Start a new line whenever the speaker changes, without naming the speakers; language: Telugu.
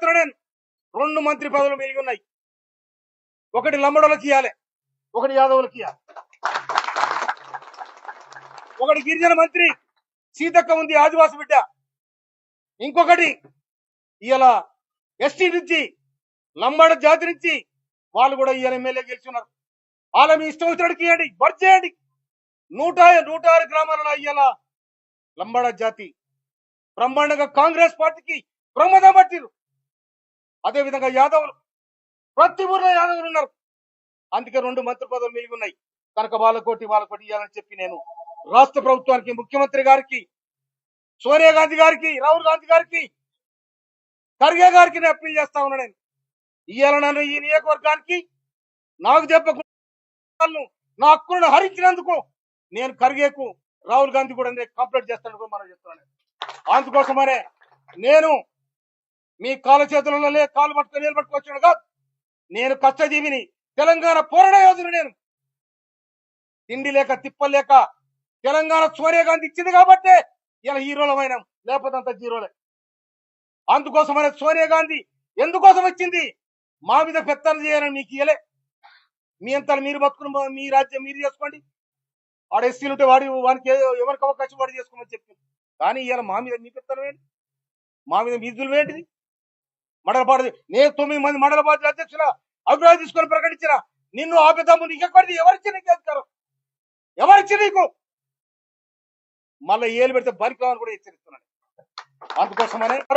చెప్తున్నా నేను, 2 మంత్రి పదవులు మిగిలి ఉన్నాయి. ఒకటి లంబడోళ్ళకి ఇవ్వాలి, ఒకటి యాదవులకి ఇవ్వాలి. ఒకటి గిరిజన మంత్రి సీతక్క ఉంది, ఆదివాసి బిడ్డ. ఇంకొకటి ఇలా ఎస్టీ నుంచి, లంబాడ జాతి నుంచి వాళ్ళు కూడా ఇవాళ ఎమ్మెల్యే గెలుచున్నారు. వాళ్ళ మీ ఇష్టం వచ్చినట్టు ఇవ్వండి, వర్క్ చేయండి. 106 గ్రామాలలో ఇవాళ లంబాడ జాతి బ్రహ్మాండంగా కాంగ్రెస్ పార్టీకి ప్రమాదం పట్టిరు. అదేవిధంగా యాదవులు, ప్రతి ఊర్లో యాదవులు ఉన్నారు. అందుకే 2 మంత్రి పదవులు మిగిలి ఉన్నాయి. కనుక వాళ్ళకోటి ఇవ్వాలని చెప్పి నేను రాష్ట్ర ప్రభుత్వానికి, ముఖ్యమంత్రి గారికి, సోనియా గాంధీ గారికి, రాహుల్ గాంధీ గారికి, ఖర్గే గారికి నేను అప్పీల్ చేస్తా ఉన్నా. నేను ఇవాళ నన్ను ఈ నియోజకవర్గానికి నాకు చెప్పకుండా నా హక్కులను హరించినందుకు నేను ఖర్గేకు, రాహుల్ గాంధీ కూడా నేను కంప్లైంట్ చేస్తాను మనం చెప్తున్నాను. అందుకోసమనే నేను మీ కాళ్ళ చేతులలో కాలు పట్టుకొని నిలబట్టుకొచ్చాను కాదు. నేను కష్టజీవిని, తెలంగాణ పోరాట యోధుని. నేను తిండి లేక తిప్పలేక తెలంగాణ సోనియా గాంధీ ఇచ్చింది కాబట్టే ఇలా హీరోలమైన, లేకపోతే అంత జీరోలే. అందుకోసమనే సోనియా గాంధీ ఎందుకోసం వచ్చింది? మా మీద పెత్తనం చేయాలని మీకు ఇయ్యలే. మీ అంతా మీరు బతుకుని మీ రాజ్యం మీరు చేసుకోండి, వాడు ఎస్సీలు ఉంటే వానికి ఎవరికి అవకాశం వాడు చేసుకోమని చెప్పింది. కానీ ఇవాళ మా మీద మీ పెత్తనం ఏంటి? మా మీద మీదులు ఏంటిది? మండలపాడు నేను 9 మంది మండల పార్టీ అధ్యక్షుల అభిప్రాయం తీసుకొని ప్రకటించిన నిన్ను ఆపేద్దాము. నీకు ఎక్కడిది? ఎవరిచ్చి నీకు అధికారం? ఎవరిచ్చి నీకు? మళ్ళీ ఏలు పెడితే బలికి రావని కూడా హెచ్చరిస్తున్నాను. అందుకోసమనే